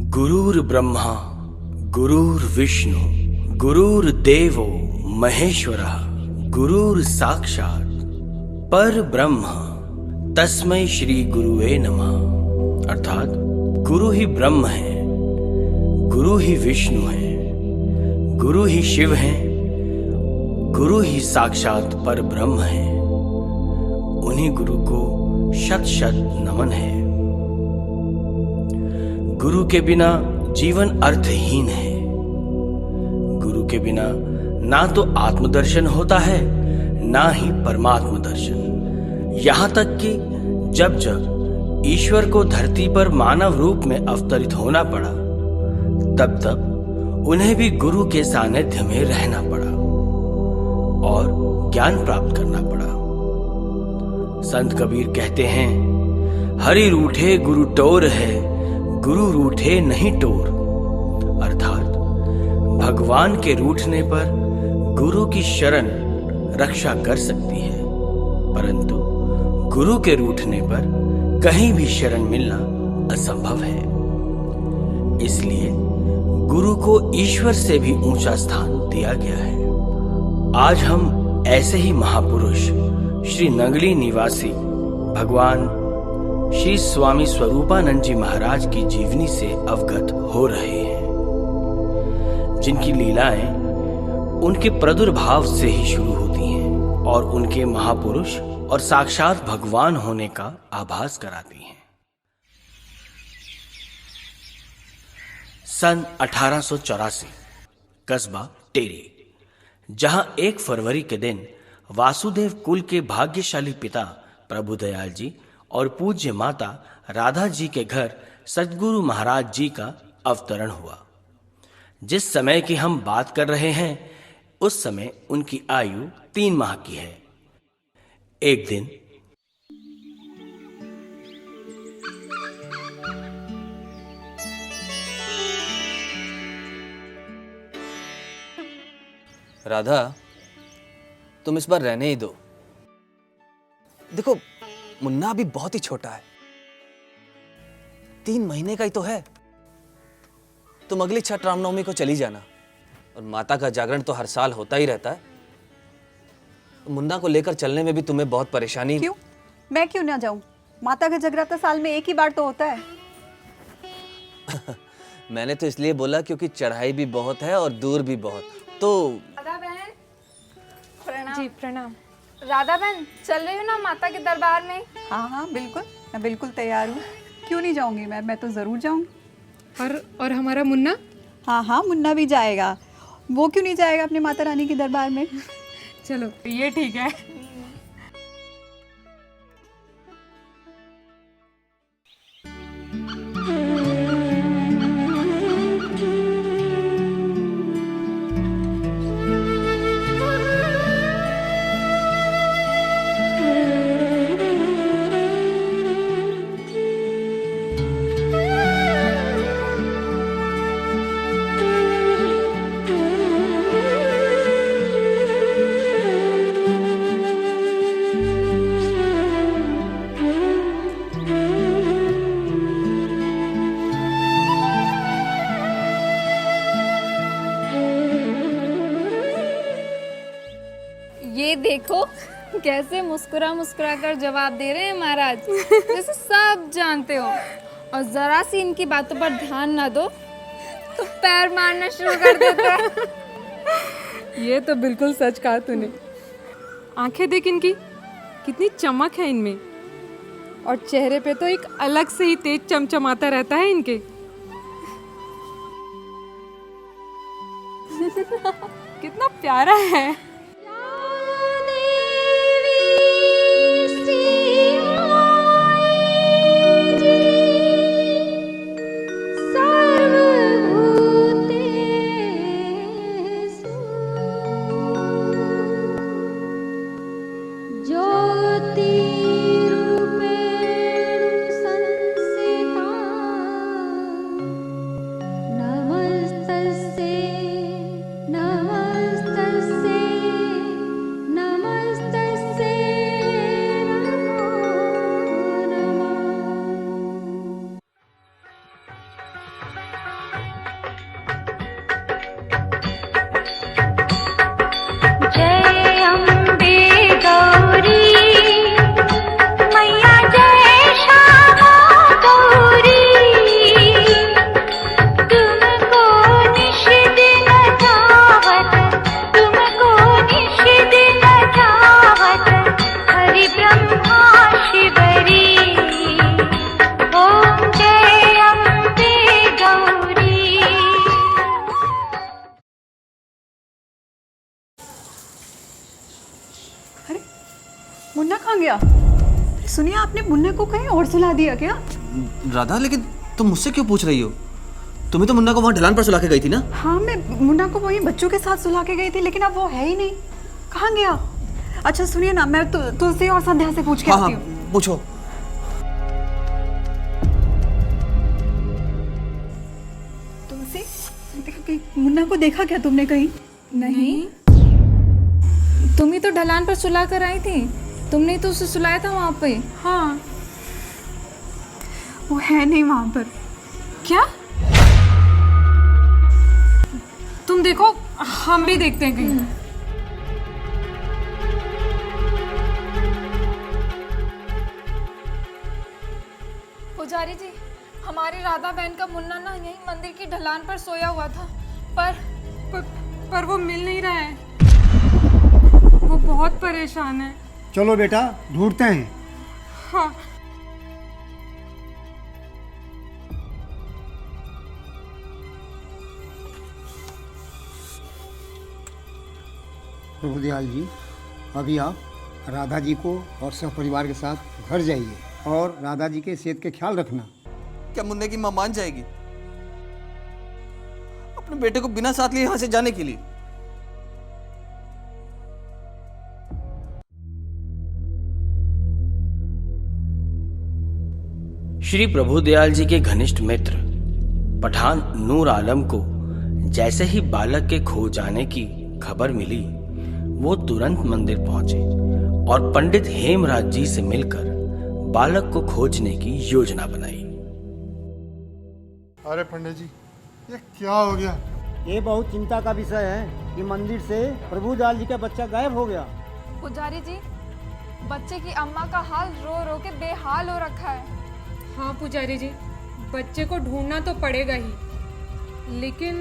गुरुर्ब्रह्मा गुरुर्विष्णु गुरुर्देवो महेश्वरः गुरुर्साक्षात् परब्रह्म तस्मै श्री गुरुवे नमः। अर्थात गुरु ही ब्रह्म है, गुरु ही विष्णु है, गुरु ही शिव है, गुरु ही साक्षात परब्रह्म है। उन्हीं गुरु को शत शत नमन है। गुरु के बिना जीवन अर्थहीन है। गुरु के बिना ना तो आत्मदर्शन होता है, ना ही परमात्म दर्शन। यहां तक कि जब जब ईश्वर को धरती पर मानव रूप में अवतरित होना पड़ा, तब तब उन्हें भी गुरु के सानिध्य में रहना पड़ा और ज्ञान प्राप्त करना पड़ा। संत कबीर कहते हैं, हरि रूठे गुरु टोर है, गुरु रूठे नहीं टोर। अर्थात भगवान के रूठने पर गुरु की शरण रक्षा कर सकती है, परंतु गुरु के रूठने पर कहीं भी शरण मिलना असंभव है। इसलिए गुरु को ईश्वर से भी ऊंचा स्थान दिया गया है। आज हम ऐसे ही महापुरुष श्री नंगली निवासी भगवान श्री स्वामी स्वरूपानंद जी महाराज की जीवनी से अवगत हो रहे हैं, जिनकी लीलाएं उनके प्रादुर्भाव से ही शुरू होती हैं और उनके महापुरुष और साक्षात भगवान होने का आभास कराती हैं। सन 1884 कस्बा टेरी, जहां 1 फरवरी के दिन वासुदेव कुल के भाग्यशाली पिता प्रभुदयाल जी और पूज्य माता राधा जी के घर सतगुरु महाराज जी का अवतरण हुआ। जिस समय की हम बात कर रहे हैं, उस समय उनकी आयु 3 माह की है। एक दिन राधा, तुम इस बार रहने ही दो। देखो, मुन्ना अभी बहुत ही छोटा है, 3 महीने का ही तो है। तुम अगली छठ रामनवमी को चली जाना, और माता का जागरण तो हर साल होता ही रहता है। मुन्ना को लेकर चलने में भी तुम्हें बहुत परेशानी। क्यों? मैं क्यों ना जाऊं? माता का जगराता साल में 1 ही बार तो होता है। मैंने तो इसलिए बोला क्योंकि चढ़ाई भी बहुत है और दूर भी बहुत। तो राधा बहन, प्रणाम। जी प्रणाम। राधा बहन, चल रही हो ना माता के दरबार में? हाँ बिल्कुल, मैं बिल्कुल तैयार हूँ। क्यों नहीं जाऊंगी? मैं तो जरूर जाऊंगी। और हमारा मुन्ना? हाँ, मुन्ना भी जाएगा। वो क्यों नहीं जाएगा अपने माता रानी के दरबार में? चलो ये ठीक है। ये देखो कैसे मुस्कुरा मुस्कुरा कर जवाब दे रहे हैं महाराज, जैसे सब जानते हो। और जरा सी इनकी बातों पर ध्यान ना दो तो पैर मारना शुरू कर देते हैं। ये तो बिल्कुल सच कहा तूने। आंखें देख इनकी, कितनी चमक है इनमें, और चेहरे पे तो एक अलग से ही तेज चमचमाता रहता है इनके। कितना प्यारा है। नमस्तस्यै आपने मुन्ना को कहीं और सुला दिया क्या? राधा, लेकिन तुम मुझसे क्यों पूछ रही हो? तुम्हें तो मुन्ना को वहाँ ढलान पर सुला के गई थी ना? हाँ, मैं मुन्ना को वहीं बच्चों के साथ सुला के गई थी, लेकिन अब वो है ही नहीं। कहाँ गया? अच्छा सुनिए ना, मैं तुलसी और संध्या से पूछ के हाँ आती हाँ, हूँ। पूछो। तुलसी, कहीं मुन्ना को देखा क्या तुमने कहीं? नहीं, तुम ही तो ढलान पर सुला कर आई थी। तुमने ही तो उसे सुलाया था वहाँ पे। हाँ, वो है नहीं वहाँ पर। क्या? तुम देखो, हम भी देखते हैं कहीं। पुजारी जी, हमारी राधा बहन का मुन्ना ना यही मंदिर की ढलान पर सोया हुआ था, पर वो मिल नहीं रहा है। वो बहुत परेशान है। चलो बेटा, ढूंढते हैं। हाँ। प्रभुदयाल जी, अभी आप राधा जी को और सपरिवार के साथ घर जाइए और राधा जी के सेहत का ख्याल रखना। क्या मुन्ने की माँ मान जाएगी अपने बेटे को बिना साथ लिए यहाँ से जाने के लिए? श्री प्रभुदयाल जी के घनिष्ठ मित्र पठान नूर आलम को जैसे ही बालक के खो जाने की खबर मिली, वो तुरंत मंदिर पहुंचे और पंडित हेमराज जी से मिलकर बालक को खोजने की योजना बनाई। अरे पंडित जी, ये क्या हो गया? ये बहुत चिंता का विषय है कि मंदिर से प्रभुदयाल जी का बच्चा गायब हो गया। पुजारी जी, बच्चे की अम्मा का हाल रो रो के बेहाल हो रखा है। हाँ पुजारी जी, बच्चे को ढूंढना तो पड़ेगा ही, लेकिन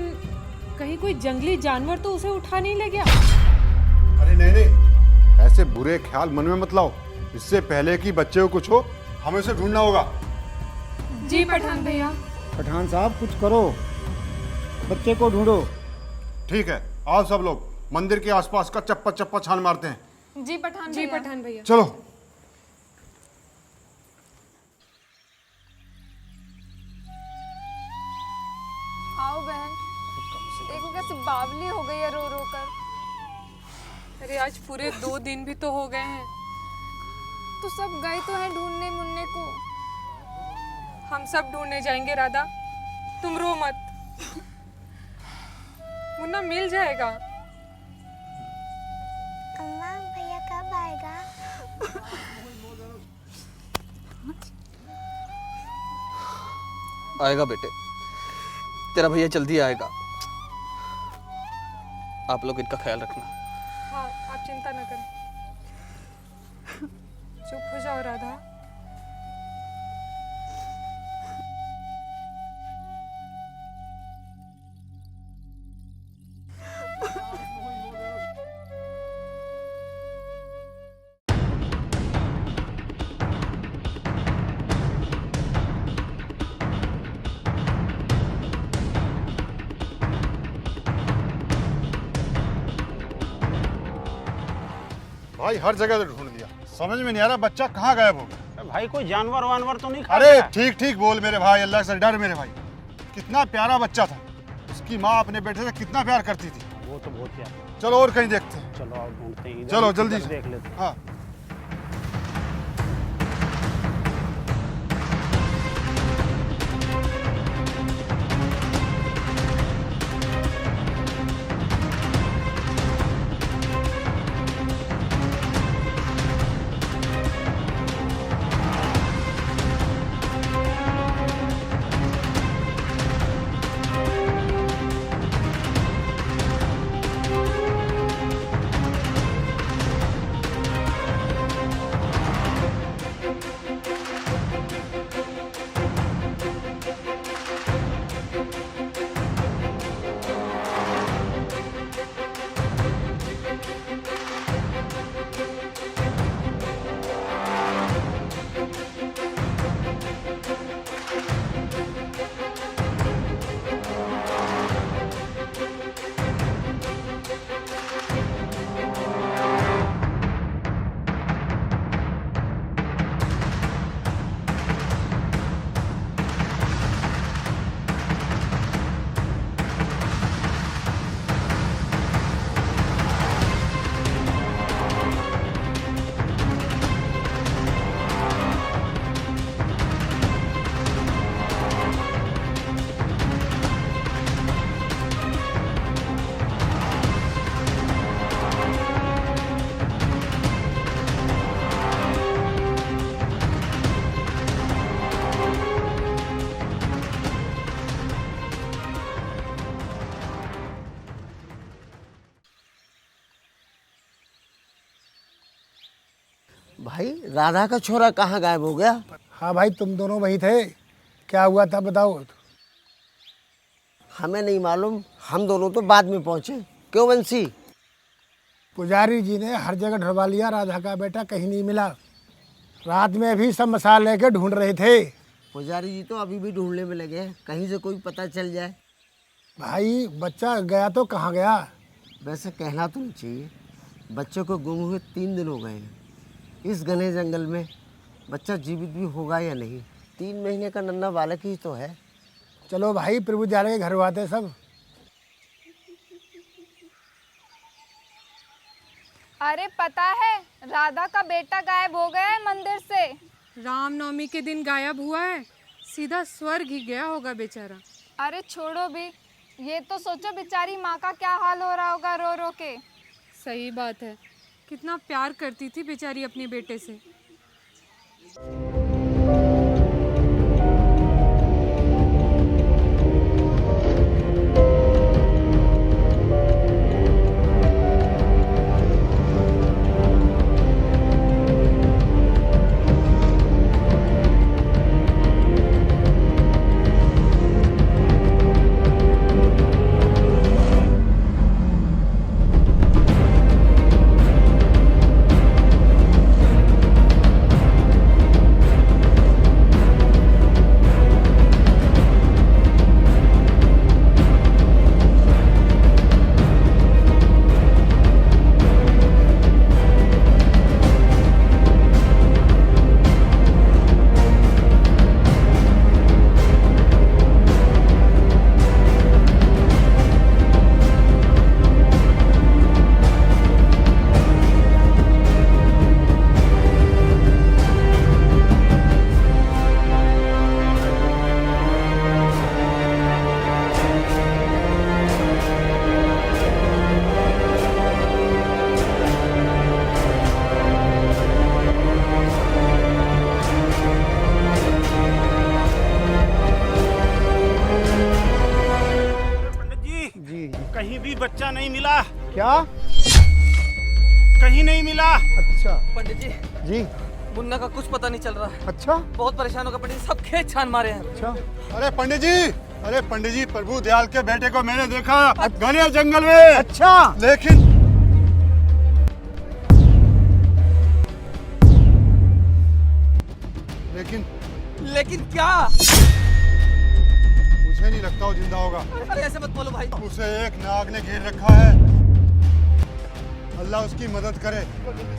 कहीं कोई जंगली जानवर तो उसे उठा नहीं ले गया। अरे नहीं नहीं, ऐसे बुरे ख्याल मन में मत लाओ। इससे पहले कि बच्चे को कुछ हो, हमें उसे ढूंढना होगा। जी पठान भैया। पठान साहब, कुछ करो, बच्चे को ढूंढो। ठीक है, आओ सब लोग मंदिर के आसपास का चप्पा चप्पा छान मारते हैं। जी पठान जी भैया। पठान भैया। चलो। आओ बहन, देखो कैसे बावली हो गई है रो रो कर। अरे आज पूरे 2 दिन भी तो हो गए हैं। तो सब गए तो हैं ढूंढने मुन्ने को। हम सब ढूंढने जाएंगे राधा, तुम रो मत। मुन्ना मिल जाएगा। अम्मा, भैया कब आएगा? आएगा बेटे, तेरा भैया जल्दी आएगा। आप लोग इनका ख्याल रखना। हाँ, आप चिंता न करें। चुप हो जाओ राधा। भाई हर जगह से ढूंढ लिया, समझ में नहीं आ रहा बच्चा कहाँ गायब हो गया। भाई कोई जानवर वानवर तो नहीं खा अरे गया? ठीक ठीक बोल मेरे भाई, अल्लाह से डर मेरे भाई। कितना प्यारा बच्चा था, उसकी माँ अपने बेटे से कितना प्यार करती थी। वो तो बहुत प्यार। चलो और कहीं देखते हैं। चलो और ढूंढते हैं। चलो जल्दी से। देख लेते हैं। हाँ राधा का छोरा कहाँ गायब हो गया? हाँ भाई, तुम दोनों वही थे, क्या हुआ था बताओ। हमें नहीं मालूम, हम दोनों तो बाद में पहुँचे। क्यों बंसी? पुजारी जी ने हर जगह ढूंढवा लिया, राधा का बेटा कहीं नहीं मिला। रात में भी सब मसाल लेके ढूंढ रहे थे। पुजारी जी तो अभी भी ढूंढने में लगे हैं, कहीं से कोई पता चल जाए। भाई बच्चा गया तो कहाँ गया? वैसे कहना तो नहीं चाहिए, बच्चे को गुम हुए 3 दिन हो गए हैं। इस घने जंगल में बच्चा जीवित भी होगा या नहीं? 3 महीने का नन्हा बालक ही तो है। चलो भाई, प्रभु जाने के घर आते सब। अरे पता है, राधा का बेटा गायब हो गया है मंदिर से। रामनवमी के दिन गायब हुआ है, सीधा स्वर्ग ही गया होगा बेचारा। अरे छोड़ो भी, ये तो सोचो बेचारी माँ का क्या हाल हो रहा होगा रो रो के। सही बात है, कितना प्यार करती थी बेचारी अपने बेटे से। कहीं भी बच्चा नहीं मिला। क्या? कहीं नहीं मिला। अच्छा पंडित जी, जी। मुन्ना का कुछ पता नहीं चल रहा है। अच्छा बहुत परेशान होकर पंडित जी, सब खेत छान मारे हैं। अच्छा। अरे पंडित जी, अरे पंडित जी, प्रभु दयाल के बेटे को मैंने देखा घने जंगल में। अच्छा। लेकिन लेकिन क्या? मुझे नहीं लगता वो जिंदा होगा। अरे ऐसे मत बोलो भाई। उसे एक नाग ने घेर रखा है। अल्लाह उसकी मदद करे।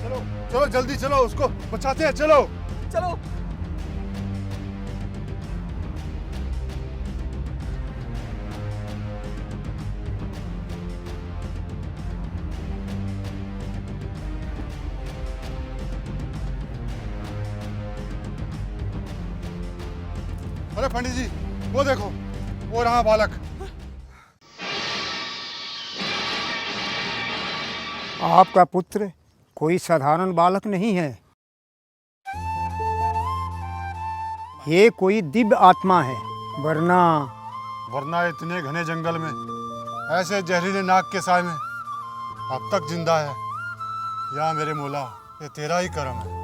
चलो चलो जल्दी चलो, उसको बचाते हैं। चलो चलो। अरे पंडित जी, वो देखो, वो रहा बालक। आपका पुत्र कोई साधारण बालक नहीं है, ये कोई दिव्य आत्मा है। वरना इतने घने जंगल में ऐसे जहरीले नाग के साए में अब तक जिंदा है। या मेरे मौला, ये तेरा ही करम है।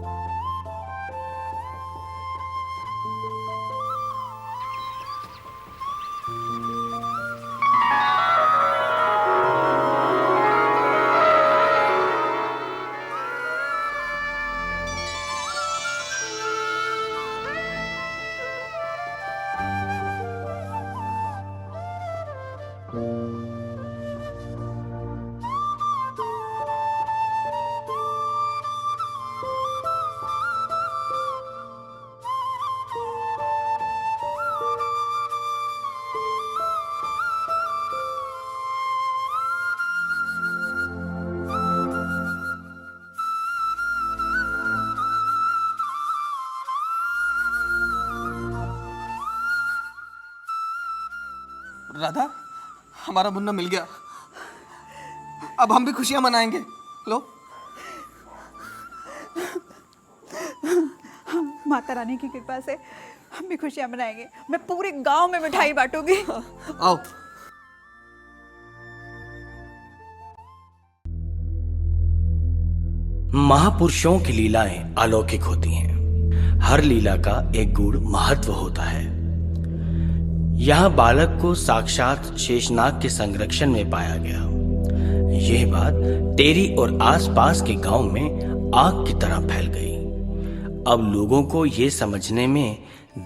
राधा, हमारा मुन्ना मिल गया। अब हम भी खुशियां मनाएंगे। लो। माता रानी की कृपा से हम भी खुशियां मनाएंगे। मैं पूरे गांव में मिठाई बांटूंगी। आओ। महापुरुषों की लीलाएं अलौकिक होती हैं। हर लीला का एक गूढ़ महत्व होता है। यह बालक को साक्षात शेषनाग के संरक्षण में पाया गया। यह बात टेरी और आसपास के गांव में आग की तरह फैल गई। अब लोगों को यह समझने में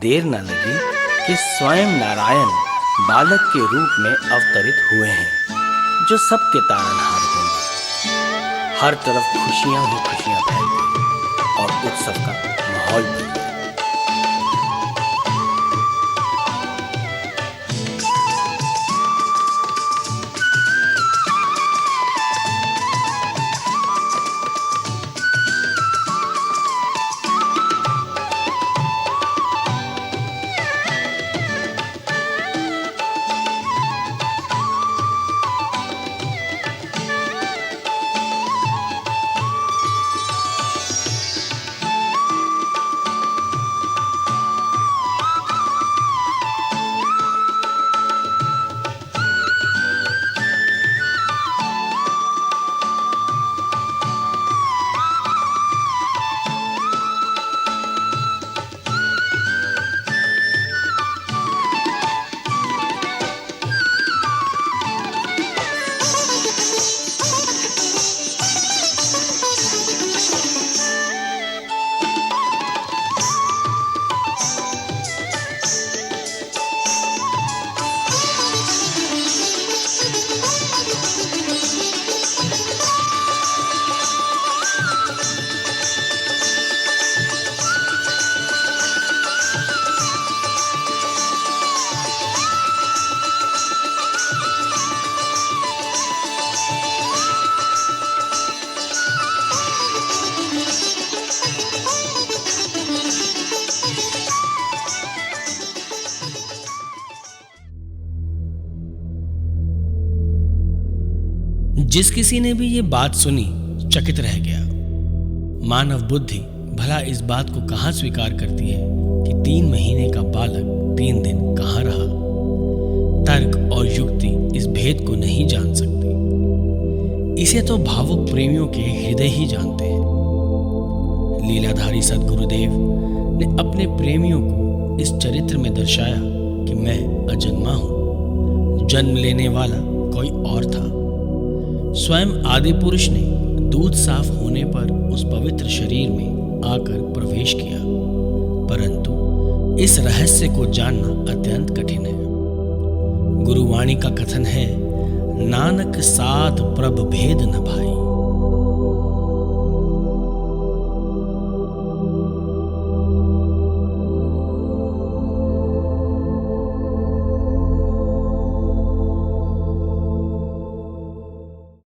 देर न लगी कि स्वयं नारायण बालक के रूप में अवतरित हुए हैं, जो सबके तारनहार होंगे। हर तरफ खुशियां ही खुशियां फैल गई और उत्सव का माहौल बन गया। जिस किसी ने भी ये बात सुनी चकित रह गया। मानव बुद्धि भला इस बात को कहां स्वीकार करती है कि 3 महीने का बालक 3 दिन कहां रहा। तर्क और युक्ति इस भेद को नहीं जान सकती। इसे तो भावुक प्रेमियों के हृदय ही जानते हैं। लीलाधारी सद्गुरुदेव ने अपने प्रेमियों को इस चरित्र में दर्शाया कि मैं अजन्मा हूं, जन्म लेने वाला कोई और था। स्वयं आदि पुरुष ने दूध साफ होने पर उस पवित्र शरीर में आकर प्रवेश किया, परंतु इस रहस्य को जानना अत्यंत कठिन है। गुरुवाणी का कथन है, नानक साध प्रभ भेद न भाई।